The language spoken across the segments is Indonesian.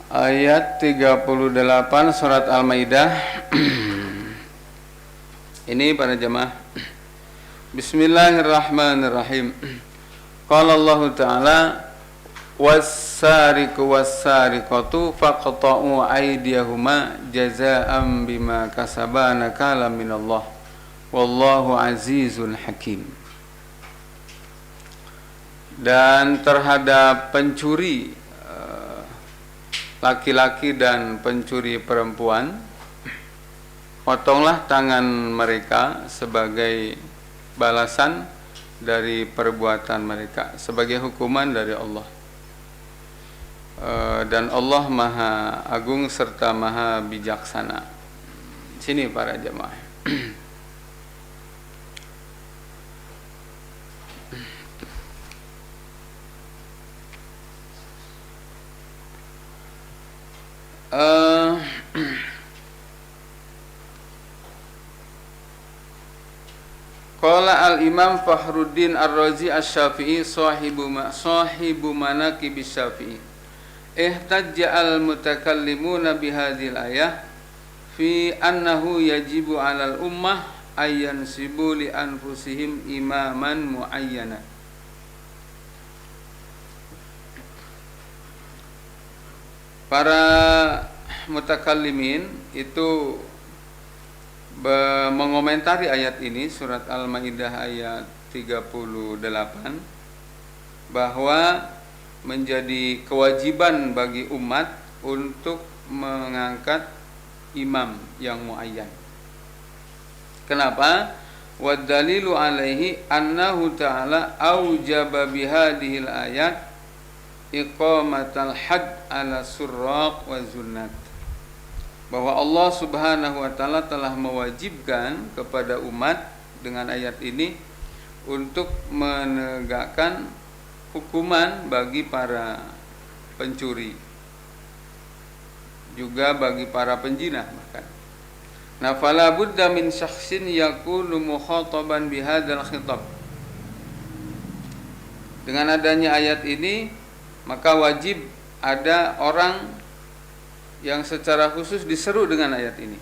Ayat 38 surat Al-Maidah. Ini para jemaah. Bismillahirrahmanirrahim. Qala Allah Ta'ala was-sariqu was-sariqatu faqta'u aydiyahuma jazaa'an bima kasaba nakalan minallah wallahu azizun hakim. Dan terhadap pencuri laki-laki dan pencuri perempuan, potonglah tangan mereka sebagai balasan dari perbuatan mereka, sebagai hukuman dari Allah. Dan Allah Maha Agung serta Maha Bijaksana. Sini para jemaah. Qala al-Imam Fakhruddin Ar-Razi Asy-Syafi'i sahibu manaqib Asy-Syafi'i ihtajja al-mutakallimuna bihadhil ayah fi annahu yajibu 'alal ummah ayyansibu li anfusihim imaman muayyana. Para mutakallimin itu mengomentari ayat ini, surat Al-Maidah ayat 38, bahwa menjadi kewajiban bagi umat untuk mengangkat imam yang muayyan. Kenapa? Wa dalilu alaihi annahu ta'ala aujaba bihadhil ayat iqamatal had ala surraq wa zunnat, bahwa Allah Subhanahu wa taala telah mewajibkan kepada umat dengan ayat ini untuk menegakkan hukuman bagi para pencuri, juga bagi para penjinah bahkan. Nah, fala budda min syakhsin yakunu mukhataban bihadzal khitab. Dengan adanya ayat ini, maka wajib ada orang yang secara khusus diseru dengan ayat ini.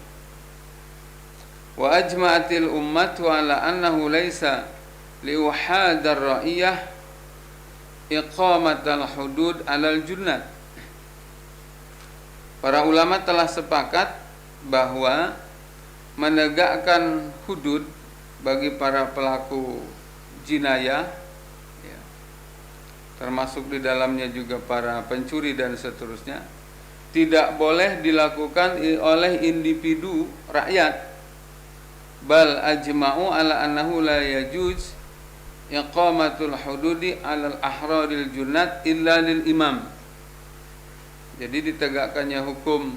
Wa ajma'atil ummatu ala annahu laisa liuhadar ra'iyah iqamatal hudud alal junnat. Para ulama telah sepakat bahwa menegakkan hudud bagi para pelaku jinayah, termasuk di dalamnya juga para pencuri dan seterusnya, tidak boleh dilakukan oleh individu rakyat. Bal ajma'u ala annahu la yajuz iqamatul hududi alal ahraril junnat illa lil imam. Jadi ditegakkannya hukum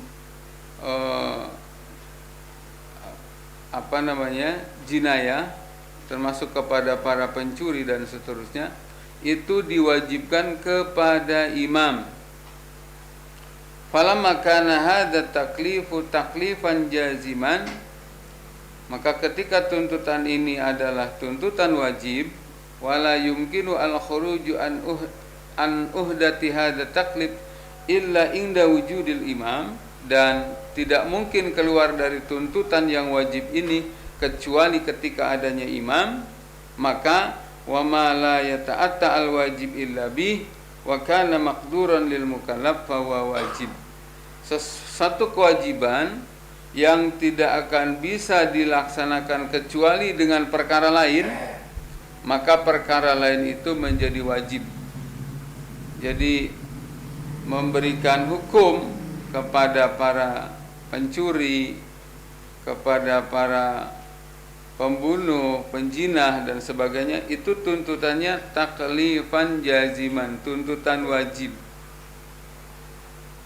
jinayah, termasuk kepada para pencuri dan seterusnya, itu diwajibkan kepada imam. Falamma kana hadza taklifu taklifan jaziman, maka ketika tuntutan ini adalah tuntutan wajib, wala yumkinu al-khuruju an uhdati hadza taklif illa inda wujudil imam, dan tidak mungkin keluar dari tuntutan yang wajib ini kecuali ketika adanya imam. Maka wa ma la yata'atta al-wajib illa bih wa kana maqduran lil mukallaf fa huwa wajib. Satu kewajiban yang tidak akan bisa dilaksanakan kecuali dengan perkara lain, maka perkara lain itu menjadi wajib. Jadi memberikan hukum kepada para pencuri, kepada para pembunuh, penjinah dan sebagainya, itu tuntutannya taklifan jaziman, tuntutan wajib.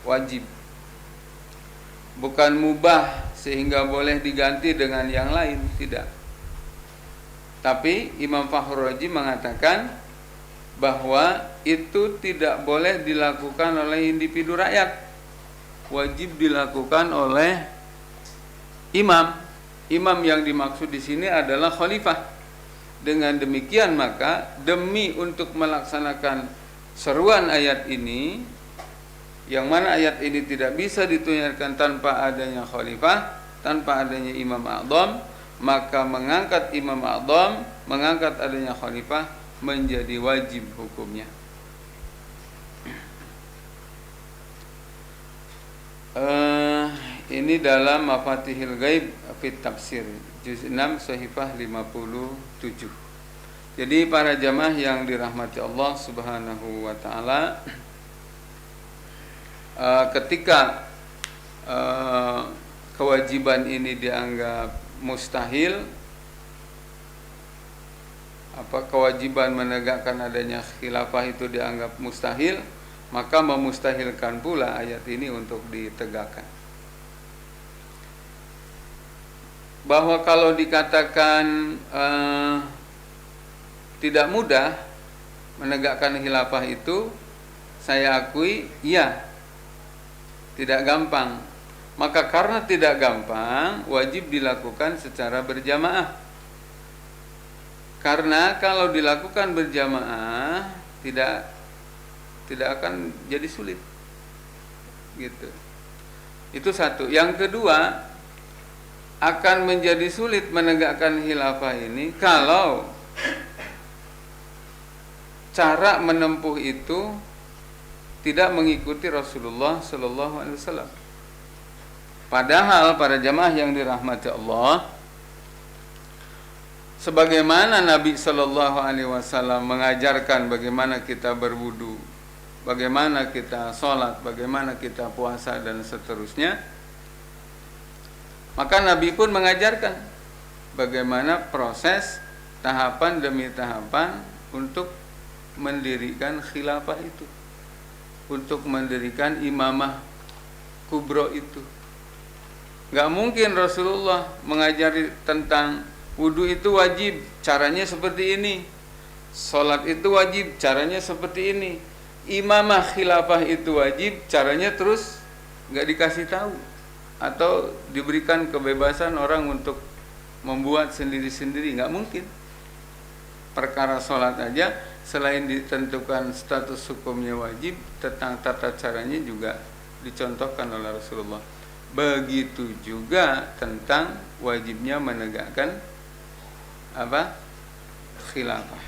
Wajib. Bukan mubah sehingga boleh diganti dengan yang lain, tidak. Tapi Imam Fakhruddin mengatakan bahwa itu tidak boleh dilakukan oleh individu rakyat. Wajib dilakukan oleh imam. Imam yang dimaksud di sini adalah khalifah. Dengan demikian maka demi untuk melaksanakan seruan ayat ini, yang mana ayat ini tidak bisa ditunaikan tanpa adanya khalifah, tanpa adanya imam a'dham, maka mengangkat imam a'dham, mengangkat adanya khalifah menjadi wajib hukumnya. Ini dalam Mafatihil Ghaib fit Tafsir juz 6 sahifah 57. Jadi para jamaah yang dirahmati Allah Subhanahu wa taala, ketika kewajiban ini dianggap mustahil, kewajiban menegakkan adanya khilafah itu dianggap mustahil, maka memustahilkan pula ayat ini untuk ditegakkan. Bahwa kalau dikatakan tidak mudah menegakkan khilafah itu, saya akui iya, tidak gampang. Maka karena tidak gampang, wajib dilakukan secara berjamaah. Karena kalau dilakukan berjamaah tidak akan jadi sulit. Gitu. Itu satu. Yang kedua, akan menjadi sulit menegakkan khilafah ini kalau cara menempuh itu tidak mengikuti Rasulullah Sallallahu Alaihi Wasallam. Padahal para jamaah yang dirahmati Allah, sebagaimana Nabi Sallallahu Alaihi Wasallam mengajarkan bagaimana kita berwudu, bagaimana kita sholat, bagaimana kita puasa dan seterusnya, maka Nabi pun mengajarkan bagaimana proses tahapan demi tahapan untuk mendirikan khilafah itu, untuk mendirikan imamah kubro itu. Gak mungkin Rasulullah mengajari tentang wudu itu wajib, caranya seperti ini. Sholat itu wajib, caranya seperti ini. Imamah khilafah itu wajib, caranya terus gak dikasih tahu, atau diberikan kebebasan orang untuk membuat sendiri-sendiri. Gak mungkin. Perkara sholat aja, selain ditentukan status hukumnya wajib, tentang tata caranya juga dicontohkan oleh Rasulullah. Begitu juga tentang wajibnya menegakkan khilafah.